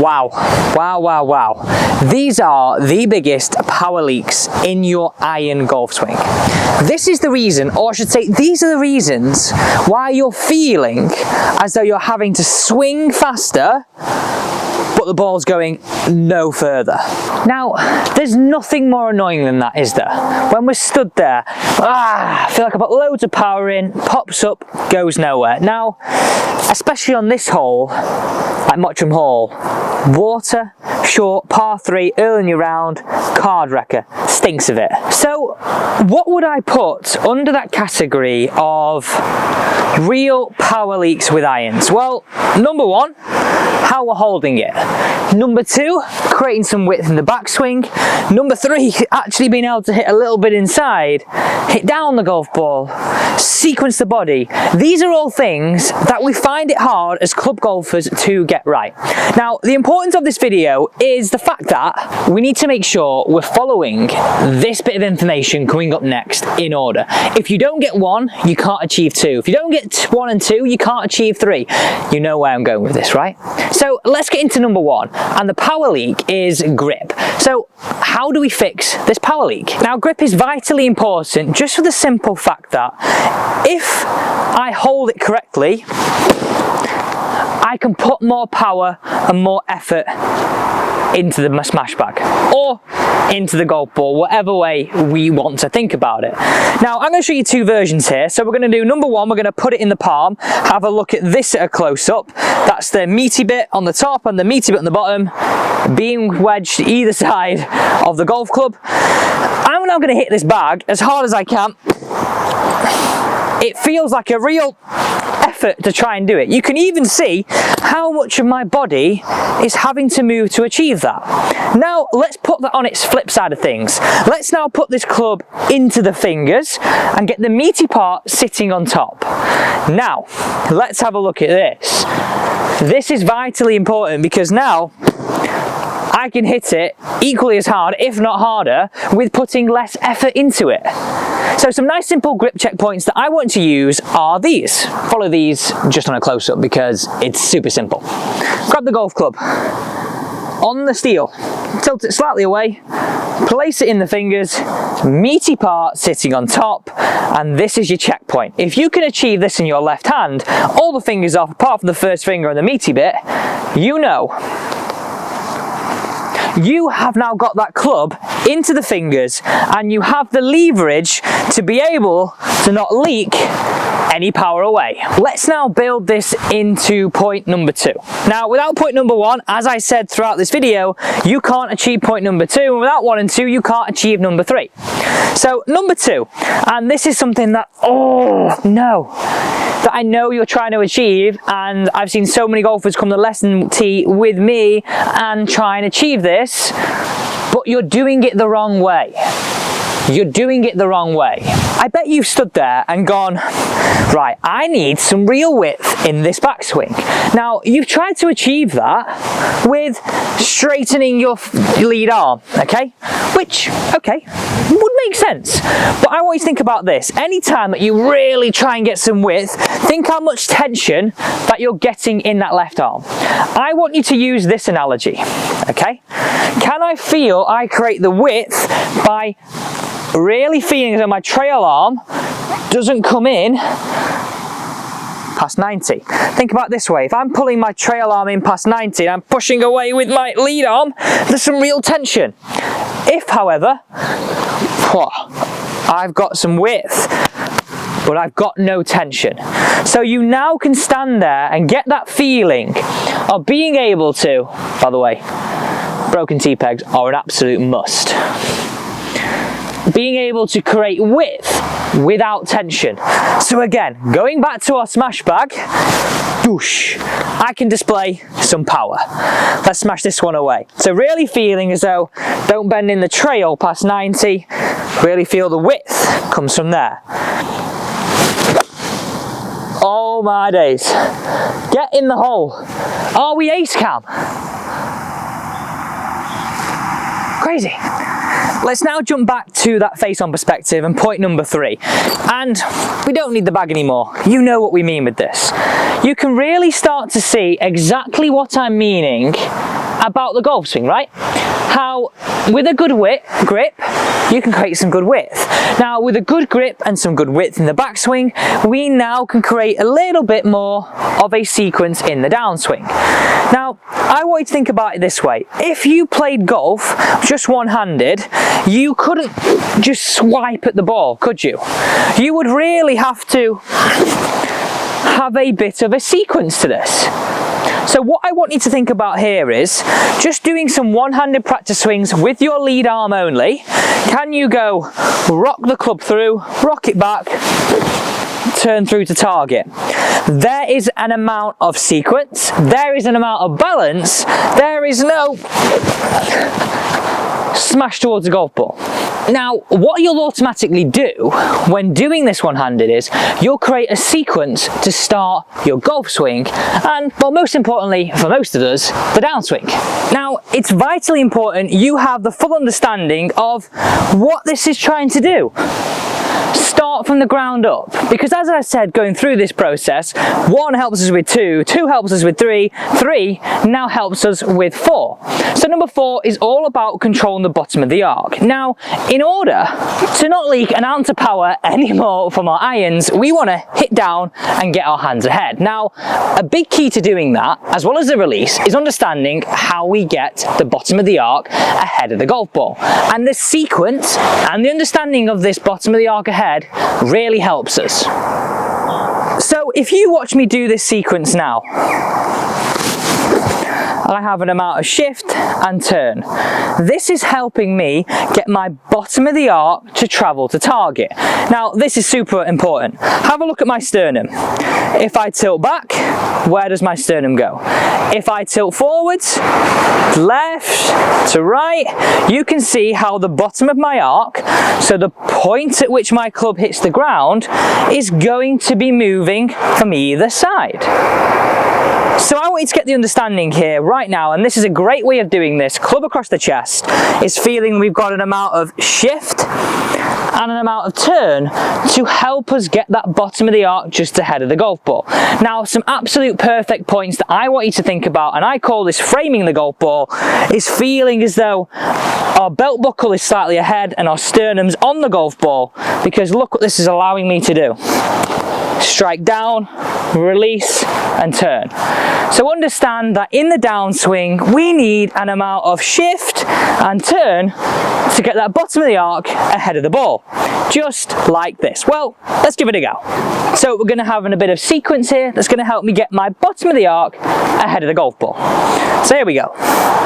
Wow, wow, wow, wow. These are the biggest power leaks in your iron golf swing. This is the reason, or I should say, these are the reasons why you're feeling as though you're having to swing faster, but the ball's going no further. Now, there's nothing more annoying than that, is there? When we're stood there, I feel like I put loads of power in, pops up, goes nowhere. Now, especially on this hole, like Mottram Hall, water, short, par 3, early in your round, card wrecker, stinks of it. So, what would I put under that category of real power leaks with irons? Well, number one, how we're holding it. Number two, creating some width in the backswing. Number three, actually being able to hit a little bit inside, hit down the golf ball, sequence the body. These are all things that we find it hard as club golfers to get right. Now, the importance of this video is the fact that we need to make sure we're following this bit of information coming up next in order. If you don't get one, you can't achieve two. If you don't get 1 and 2, you can't achieve 3. You know where I'm going with this, right? So let's get into number one, and the power leak is grip. So how do we fix this power leak? Now, grip is vitally important just for the simple fact that if I hold it correctly, I can put more power and more effort into the smash bag or into the golf ball, whatever way we want to think about it. Now, I'm going to show you two versions here. So we're going to do number one, we're going to put it in the palm, have a look at this at a close-up. That's the meaty bit on the top and the meaty bit on the bottom being wedged either side of the golf club. I'm now going to hit this bag as hard as I can. It feels like a real effort to try and do it. You can even see how much of my body is having to move to achieve that. Now, let's put that on its flip side of things. Let's now put this club into the fingers and get the meaty part sitting on top. Now, let's have a look at this. This is vitally important because now I can hit it equally as hard, if not harder, with putting less effort into it. So some nice simple grip checkpoints that I want to use are these. Follow these just on a close-up because it's super simple. Grab the golf club on the steel, tilt it slightly away, place it in the fingers, meaty part sitting on top, and this is your checkpoint. If you can achieve this in your left hand, all the fingers off apart from the first finger and the meaty bit, you know you have now got that club into the fingers and you have the leverage to be able to not leak any power away. Let's now build this into point number two. Now, without point number one, as I said throughout this video, you can't achieve point number two, and without 1 and 2, you can't achieve number 3. So number two, and this is something that, that I know you're trying to achieve, and I've seen so many golfers come to lesson tee with me and try and achieve this, but you're doing it the wrong way. You're doing it the wrong way. I bet you've stood there and gone, right, I need some real width in this backswing. Now, you've tried to achieve that with straightening your lead arm, okay? Which, okay, would make sense. But I want you to think about this. Anytime that you really try and get some width, think how much tension that you're getting in that left arm. I want you to use this analogy, okay? Can I feel I create the width by really feeling as though my trail arm doesn't come in past 90. Think about it this way. If I'm pulling my trail arm in past 90 and I'm pushing away with my lead arm, there's some real tension. If, however, I've got some width, but I've got no tension. So you now can stand there and get that feeling of being able to, by the way, broken T-pegs are an absolute must. Being able to create width without tension. So again, going back to our smash bag, whoosh, I can display some power. Let's smash this one away. So really feeling as though, don't bend in the trail past 90, really feel the width comes from there. Oh my days. Get in the hole. Are we ace cam? Crazy. Let's now jump back to that face-on perspective and point number 3. And we don't need the bag anymore. You know what we mean with this. You can really start to see exactly what I'm meaning about the golf swing, right? How with a good grip, you can create some good width. Now, with a good grip and some good width in the backswing, we now can create a little bit more of a sequence in the downswing. Now, I want you to think about it this way. If you played golf just one-handed, you couldn't just swipe at the ball, could you? You would really have to have a bit of a sequence to this. So what I want you to think about here is just doing some one-handed practice swings with your lead arm only. Can you go rock the club through, rock it back, turn through to target? There is an amount of sequence, there is an amount of balance, there is no smash towards the golf ball. Now, what you'll automatically do when doing this one-handed is you'll create a sequence to start your golf swing and, well, most importantly for most of us, the downswing. Now, it's vitally important you have the full understanding of what this is trying to do. Start from the ground up, because as I said, going through this process, 1 helps us with 2, 2 helps us with 3, 3 now helps us with 4. So number 4 is all about controlling the bottom of the arc. Now, in order to not leak an ounce of power anymore from our irons, we want to hit down and get our hands ahead. Now, a big key to doing that, as well as the release, is understanding how we get the bottom of the arc ahead of the golf ball. And the sequence and the understanding of this bottom of the arc ahead really helps us. So if you watch me do this sequence now, I have an amount of shift and turn. This is helping me get my bottom of the arc to travel to target. Now, this is super important. Have a look at my sternum. If I tilt back, where does my sternum go? If I tilt forwards, left to right, you can see how the bottom of my arc, so the point at which my club hits the ground, is going to be moving from either side. So I want you to get the understanding here right now, and this is a great way of doing this, club across the chest, is feeling we've got an amount of shift and an amount of turn to help us get that bottom of the arc just ahead of the golf ball. Now, some absolute perfect points that I want you to think about, and I call this framing the golf ball, is feeling as though our belt buckle is slightly ahead and our sternum's on the golf ball, because look what this is allowing me to do. Strike down, release and turn. So understand that in the downswing we need an amount of shift and turn to get that bottom of the arc ahead of the ball, just like this. Well, let's give it a go. So we're going to have a bit of sequence here that's going to help me get my bottom of the arc ahead of the golf ball. So here we go.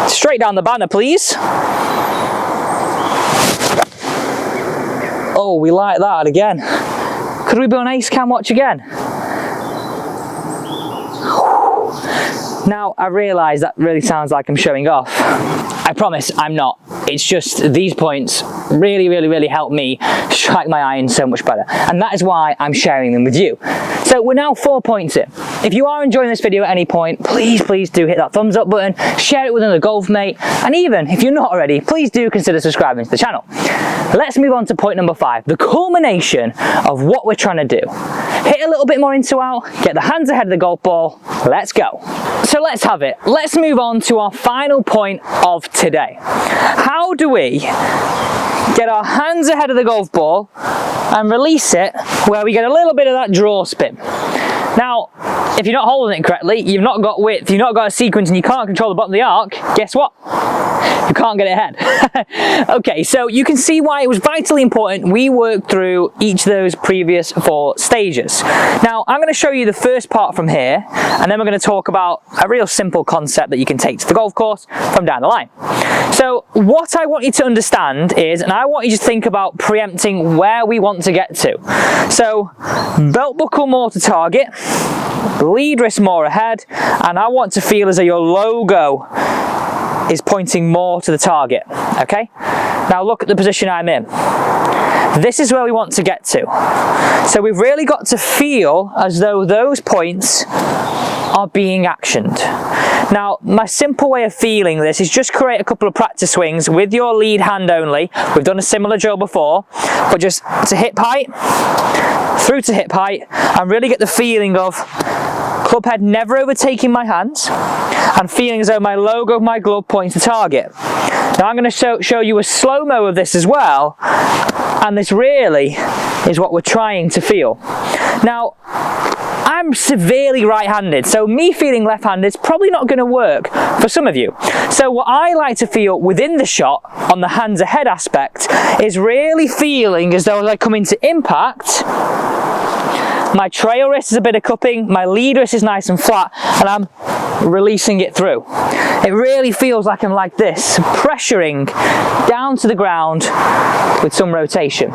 Straight down the banner, please. Oh, we like that again. Could we be on Ace Cam watch again? Now, I realise that really sounds like I'm showing off. I promise I'm not. It's just these points really help me strike my iron so much better. And that is why I'm sharing them with you. So we're now 4 points in. If you are enjoying this video at any point, please do hit that thumbs up button, share it with another golf mate, and even if you're not already, please do consider subscribing to the channel. Let's move on to point number 5, the culmination of what we're trying to do. Hit a little bit more into out, get the hands ahead of the golf ball, let's go. So let's have it. Let's move on to our final point of today. How do we get our hands ahead of the golf ball and release it where we get a little bit of that draw spin? Now, if you're not holding it correctly, you've not got width, you've not got a sequence, and you can't control the bottom of the arc, guess what? You can't get it ahead. Okay, so you can see why it was vitally important we worked through each of those previous 4 stages. Now, I'm going to show you the first part from here, and then we're going to talk about a real simple concept that you can take to the golf course from down the line. So what I want you to understand is, and I want you to think about preempting where we want to get to. So belt buckle more to target, lead wrist more ahead, and I want to feel as though your logo is pointing more to the target, okay? Now look at the position I'm in. This is where we want to get to. So we've really got to feel as though those points are being actioned. Now, my simple way of feeling this is just create a couple of practice swings with your lead hand only. We've done a similar drill before, but just to hip height, through to hip height, and really get the feeling of Club head never overtaking my hands, and feeling as though my logo of my glove points to target. Now I'm going to show you a slow-mo of this as well, and this really is what we're trying to feel. Now, I'm severely right-handed, so me feeling left-handed is probably not going to work for some of you. So what I like to feel within the shot, on the hands ahead aspect, is really feeling as though as I come into impact, my trail wrist is a bit of cupping, my lead wrist is nice and flat, and I'm releasing it through. It really feels like I'm like this, pressuring down to the ground with some rotation.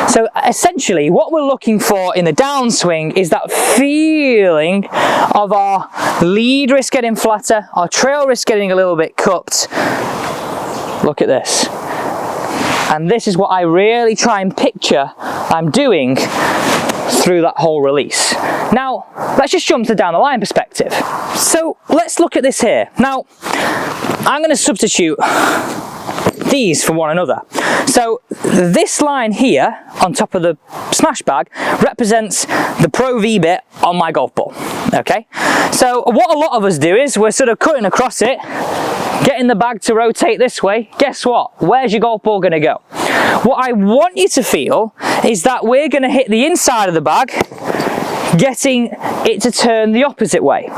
So essentially what we're looking for in the downswing is that feeling of our lead wrist getting flatter, our trail wrist getting a little bit cupped. Look at this. And this is what I really try and picture I'm doing through that whole release. Now, let's just jump to the down the line perspective. So let's look at this here. Now, I'm going to substitute these for one another. So this line here on top of the smash bag represents the Pro V bit on my golf ball. Okay, so what a lot of us do is we're sort of cutting across it, getting the bag to rotate this way. Guess what? Where's your golf ball going to go? What I want you to feel is that we're going to hit the inside of the bag, getting it to turn the opposite way.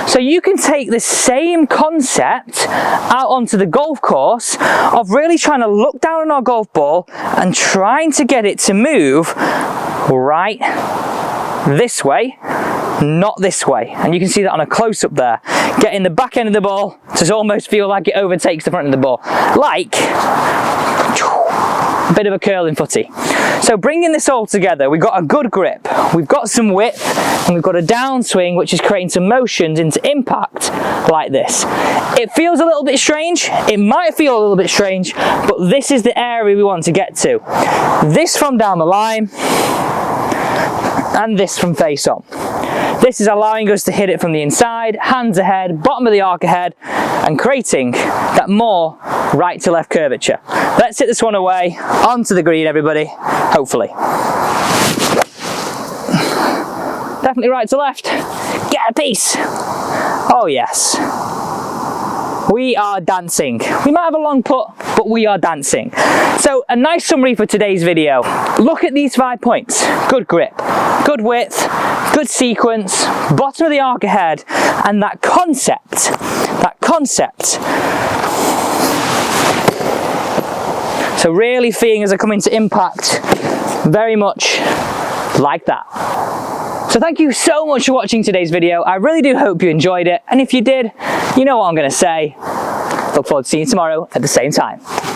So you can take the same concept out onto the golf course of really trying to look down on our golf ball and trying to get it to move right this way, not this way. And you can see that on a close-up there, getting the back end of the ball to almost feel like it overtakes the front of the ball, like a bit of a curling footy. So bringing this all together, we've got a good grip, we've got some width, and we've got a downswing which is creating some motions into impact like this. It feels a little bit strange, it might feel a little bit strange, but this is the area we want to get to. This from down the line, and this from face on. This is allowing us to hit it from the inside, hands ahead, bottom of the arc ahead, and creating that more right to left curvature. Let's hit this one away, onto the green everybody, hopefully. Definitely right to left. Get a piece. Oh yes. We are dancing. We might have a long putt, but we are dancing. So a nice summary for today's video. Look at these 5 points. Good grip, good width, good sequence, bottom of the arc ahead, and that concept. So really feeling as I come into impact, very much like that. So thank you so much for watching today's video. I really do hope you enjoyed it. And if you did, you know what I'm going to say. Look forward to seeing you tomorrow at the same time.